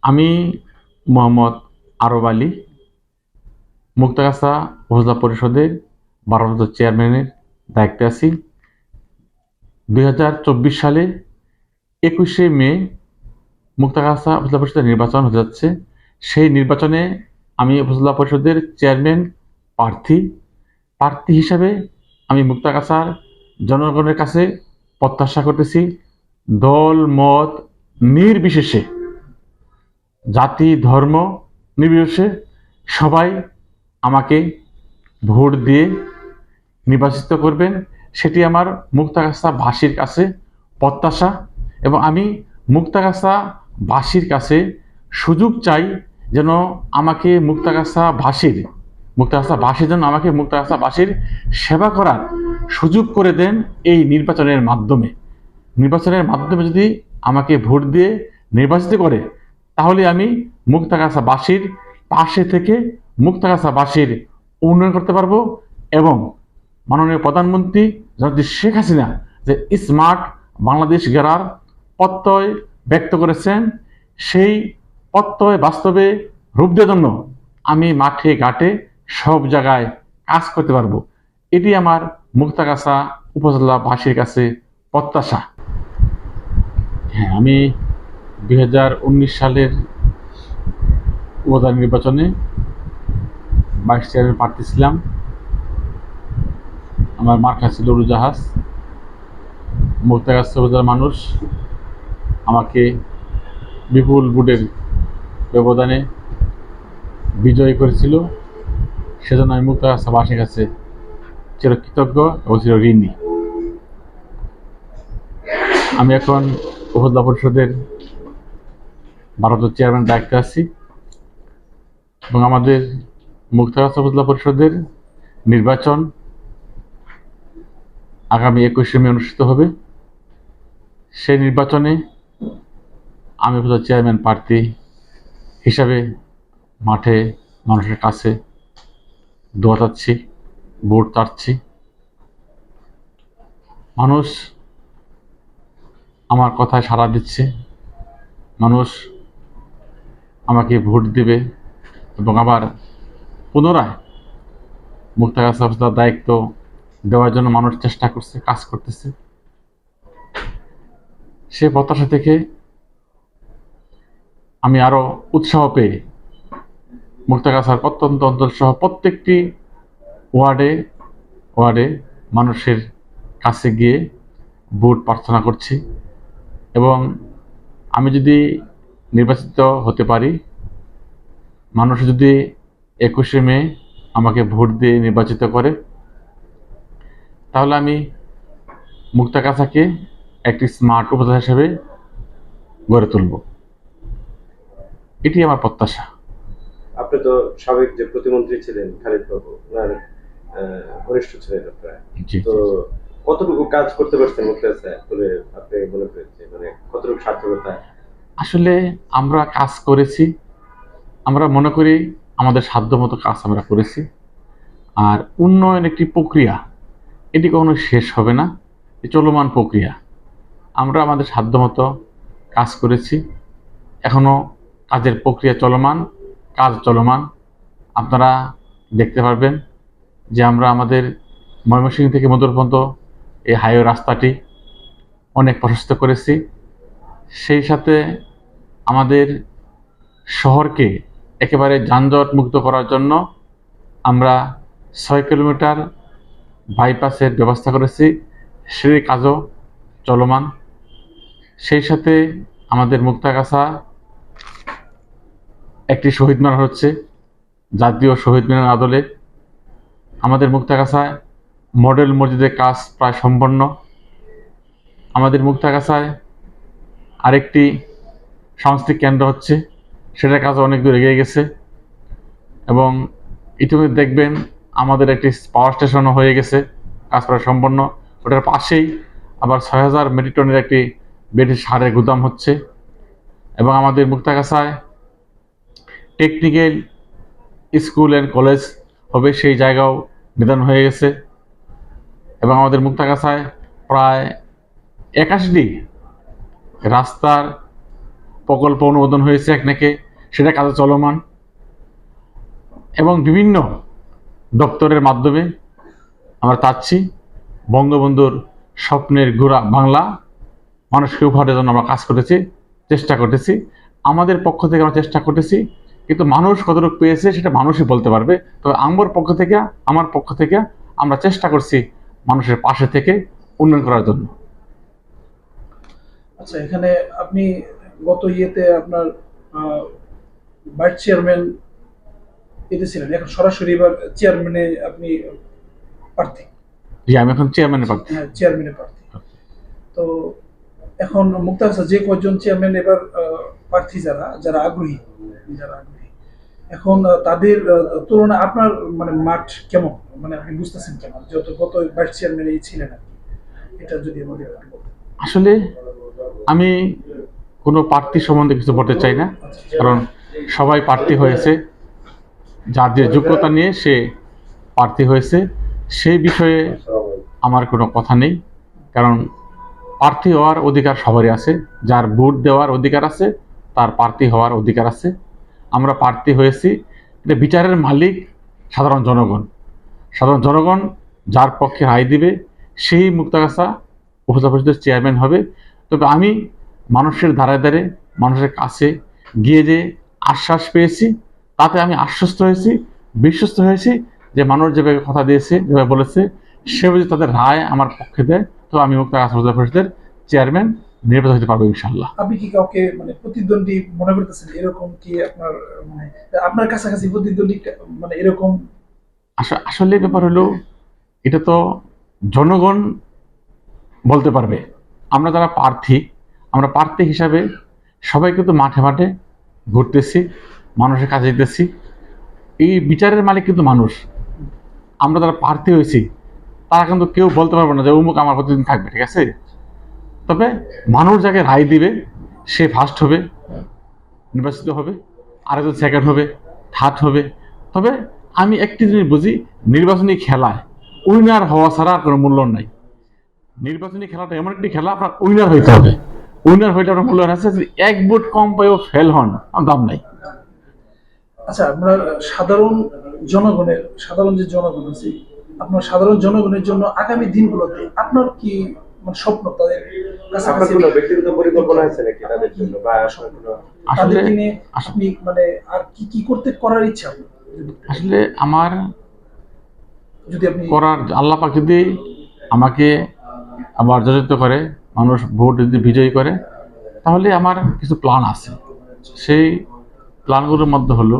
আমি মোহাম্মদ আরব আলী, মুক্তাগাছা উপজেলা পরিষদের ভারপ্রাপ্ত চেয়ারম্যানের দায়িত্বে আছি। 2024 সালে 21শে মে মুক্তাগাছা উপজেলা পরিষদের নির্বাচন হতে যাচ্ছে। সেই নির্বাচনে আমি উপজেলা পরিষদের চেয়ারম্যান প্রার্থী প্রার্থী হিসাবে আমি মুক্তাগাছার জনগণের কাছে প্রত্যাশা করতেছি, দল মত নির্বিশেষে, জাতি ধর্ম নির্বিশেষে সবাই আমাকে ভোট দিয়ে নির্বাচিত করবেন। সেটি আমার মুক্তাগাছাবাসীর কাছে প্রত্যাশা, এবং আমি মুক্তাগাছাবাসীর কাছে সুযোগ চাই যেন আমাকে মুক্তাগাছাবাসী যেন আমাকে মুক্তাগাছাবাসীর সেবা করার সুযোগ করে দেন। এই নির্বাচনের মাধ্যমে যদি আমাকে ভোট দিয়ে নির্বাচিত করে, তাহলে আমি মুক্তাগাছাবাসীর পাশে থেকে মুক্তাগাছাবাসীর উন্নয়ন করতে পারবো। এবং মাননীয় প্রধানমন্ত্রী জনাব শেখ হাসিনা যে স্মার্ট বাংলাদেশ গড়ার প্রত্যয় ব্যক্ত করেছেন, সেই প্রত্যয় বাস্তবে রূপ দেওয়ার জন্য আমি মাঠে ঘাটে সব জায়গায় কাজ করতে পারবো। এটি আমার মুক্তাগাছা উপজেলাবাসীর কাছে প্রত্যাশা। হ্যাঁ, আমি 2019 সালের উপজেলা নির্বাচনে ভাইস চেয়ারম্যান প্রার্থী ছিলাম। আমার মার্কা ছিল উড়োজাহাজ। মুক্তাগাছা উপজেলার মানুষ আমাকে বিপুল ভোটের ব্যবধানে বিজয়ী করেছিল। সেজন্য আমি মুক্তাগাছাবাসীর কাছে চিরকৃতজ্ঞ এবং চির ঋণী। আমি এখন উপজেলা পরিষদের ভারপ্রাপ্ত চেয়ারম্যান দায়িত্বে আছি, এবং আমাদের মুক্তাগাছা উপজেলা পরিষদের নির্বাচন আগামী 21শে মে অনুষ্ঠিত হবে। সেই নির্বাচনে আমি উপজেলা চেয়ারম্যান প্রার্থী হিসাবে মাঠে মানুষের কাছে দোয়া চাচ্ছি, ভোট চাচ্ছি। মানুষ আমার কথায় সাড়া দিচ্ছে, মানুষ আমাকে ভোট দেবে, এবং আবার পুনরায় মুক্তাগাছা উপজেলার দায়িত্ব দেওয়ার জন্য মানুষ চেষ্টা করছে, কাজ করতেছে। সে প্রত্যাশা থেকে আমি আরো উৎসাহ পেয়ে মুক্তাগাছার প্রত্যন্ত অঞ্চল সহ প্রত্যেকটি ওয়ার্ডে ওয়ার্ডে মানুষের কাছে গিয়ে ভোট প্রার্থনা করছি। এবং আমি যদি নির্বাচিত হতে পারি, মানুষ যদি 21শে মে আমাকে ভোট দিয়ে নির্বাচিত করে, তাহলে আমি মুক্তাগাছাকে একটি স্মার্ট উপজেলা হিসেবে গড়ে তুলব। এটি আমার প্রত্যাশা। আপনি তো সাবেক যে প্রতিমন্ত্রী ছিলেন খালিদ বাবু, ওনার ঘনিষ্ঠ ছিলেন আপনারা। জি তো জি জি। কতটুকু কাজ করতে পারছেন মুক্তাগাছায় বলে আপনি মনে করেন, যে মানে কতটুকু সার্থকতা? আসলে আমরা কাজ করেছি, আমরা মনে করি আমাদের সাধ্যমতো কাজ আমরা করেছি। আর উন্নয়ন একটি প্রক্রিয়া, এটি কখনো শেষ হবে না, চলমান প্রক্রিয়া। আমরা আমাদের সাধ্যমতো কাজ করেছি, এখনো কাজের প্রক্রিয়া চলমান, কাজ চলমান। আপনারা দেখতে পারবেন যে আমরা আমাদের ময়মনসিংহ থেকে মধুর পর্যন্ত এই হাইওয়ে রাস্তাটি অনেক প্রশস্ত করেছি। সেই সাথে আমাদের শহরকে একেবারে যানজট মুক্ত করার জন্য আমরা 6 কিলোমিটার বাইপাসের ব্যবস্থা করেছি, সেই কাজও চলমান। সেই সাথে আমাদের মুক্তাগাছা একটি শহীদ মিনার হচ্ছে, জাতীয় শহীদ মিনার আদলে। আমাদের মুক্তাগাছায় মডেল মসজিদের কাজ প্রায় সম্পন্ন। আমাদের মুক্তাগাছায় আরেকটি সাংস্কৃতিক কেন্দ্র হচ্ছে, সেটার কাজ অনেক দূর এগিয়ে গেছে। এবং ইতিমধ্যে দেখবেন আমাদের একটি পাওয়ার স্টেশনও হয়ে গেছে, কাজ প্রায় সম্পন্ন। ওটার পাশেই আবার 6000 মেট্রিক টনের একটি ব্রিটিশ সারের গুদাম হচ্ছে। এবং আমাদের মুক্তাগাছায় টেকনিক্যাল স্কুল অ্যান্ড কলেজ হবে, সেই জায়গাও নির্ধারণ হয়ে গেছে। এবং আমাদের মুক্তাগাছায় প্রায় 81টি রাস্তার প্রকল্প অনুমোদন হয়েছে একনাকে, সেটা কাজে চলমান, এবং বিভিন্ন দপ্তরের মাধ্যমে আমরা চাচ্ছি বঙ্গবন্ধুর স্বপ্নের গোড়া বাংলা মানুষকে উপহারের জন্য আমরা কাজ করেছি, চেষ্টা করতেছি। আমাদের পক্ষ থেকে আমরা চেষ্টা করতেছি, কিন্তু মানুষ কতটুকু পেয়েছে সেটা মানুষই বলতে পারবে। তবে আমার পক্ষ থেকে আমরা চেষ্টা করছি মানুষের পাশে থেকে উন্নয়ন করার জন্য। আচ্ছা, এখানে আপনি গত ইয়েতে আপনার ভাইস চেয়ারম্যান এতে ছিলেন, এখন সরাসরি এবার চেয়ারম্যানে আপনি প্রার্থী। যে আমি এখন চেয়ারম্যানের প্রার্থী। হ্যাঁ, চেয়ারম্যানের প্রার্থী। তো এখন মুক্তাগাছা যে কয়জন চেয়ারম্যান এবার প্রার্থী যারা আগ্রহী, এখন তাদের তুলনায় আপনার মানে মাঠ কেমন, মানে আপনি বুঝতেছেন কেমন, যত গত ভাইস চেয়ারম্যান এই ছিলেন আর কি, এটা যদি আমাদের একটু বলতেন। আসলে আমি কোনো প্রার্থী সম্বন্ধে কিছু বলতে চাই না, কারণ সবাই প্রার্থী হয়েছে, যার যে যোগ্যতা নিয়ে সে প্রার্থী হয়েছে, সেই বিষয়ে আমার কোনো কথা নেই। কারণ প্রার্থী হওয়ার অধিকার সবারই আছে, যার ভোট দেওয়ার অধিকার আছে তার প্রার্থী হওয়ার অধিকার আছে। আমরা প্রার্থী হয়েছি, এটা বিচারের মালিক সাধারণ জনগণ। সাধারণ জনগণ যার পক্ষে রায় দিবে সেই মুক্তাগাছা উপজেলা পরিষদের চেয়ারম্যান হবে। তবে আমি মানুষের ধারে ধারে মানুষের কাছে গিয়ে যে আশ্বাস পেয়েছি, তাতে আমি আশ্বস্ত হয়েছি, বিশ্বস্ত হয়েছি যে মানুষ যেভাবে কথা দিয়েছে, যেভাবে বলেছে, সেভাবে যদি তাদের রায় আমার পক্ষে দেয়, তো আমি মুক্তাগাছা উপজেলা পরিষদের চেয়ারম্যান নির্বাচিত হতে পারবো ইনশাআল্লাহ। আপনি কি কাউকে মানে প্রতিদ্বন্দ্বী মনে করতেছেন, এরকম কি আপনার মানে আপনার কাছাকাছি প্রতিদ্বন্দ্বী মানে এরকম? আসলে ব্যাপার হলো, এটা তো জনগণ বলতে পারবে। আমরা যারা প্রার্থী, আমরা প্রার্থী হিসাবে সবাই কিন্তু মাঠে মাঠে ঘুরতেছি, মানুষের কাছে যেতেছি। এই বিচারের মালিক কিন্তু মানুষ। আমরা যারা প্রার্থী হয়েছি তারা কিন্তু কেউ বলতে পারবে না যে অমুক আমার প্রতিদিন থাকবে, ঠিক আছে? তবে মানুষ যাকে রায় দিবে সে ফার্স্ট হবে, নির্বাচিত হবে, আরেকজন সেকেন্ড হবে, থার্ড হবে। তবে আমি একটি জিনিস বুঝি, নির্বাচনী খেলায় উইনার হওয়া ছাড়া আর কোনো মূল্য নাই। নির্বাচনী খেলাটা এমন একটি খেলা, আপনার উইনার হইতে হবে। উইনার হইলে আপনার মূল্য আছে, যদি এক ভোট কম পাইও ফেল হন, দাম নাই। আচ্ছা, আপনার সাধারণ যে জনগণ আছে, আপনার সাধারণ জনগণের জন্য আগামী দিনগুলোতে আপনার কি মানে স্বপ্ন, তাদের আপনার কাছাকাছি কোনো ব্যক্তিগত পরিকল্পনা আছে নাকি তাদের জন্য, বা আপনার কোনো আসলে তাদেরকে নিয়ে আপনি মানে আর কি কি করার ইচ্ছা আপনার? আসলে আমার যদি আপনি করার, আল্লাহ পাক যদি আমাকে আবার জয়যুক্ত করে, মানুষ ভোট যদি বিজয়ী করে, তাহলে আমার কিছু প্ল্যান আছে। সেই প্ল্যানগুলোর মধ্যে হলো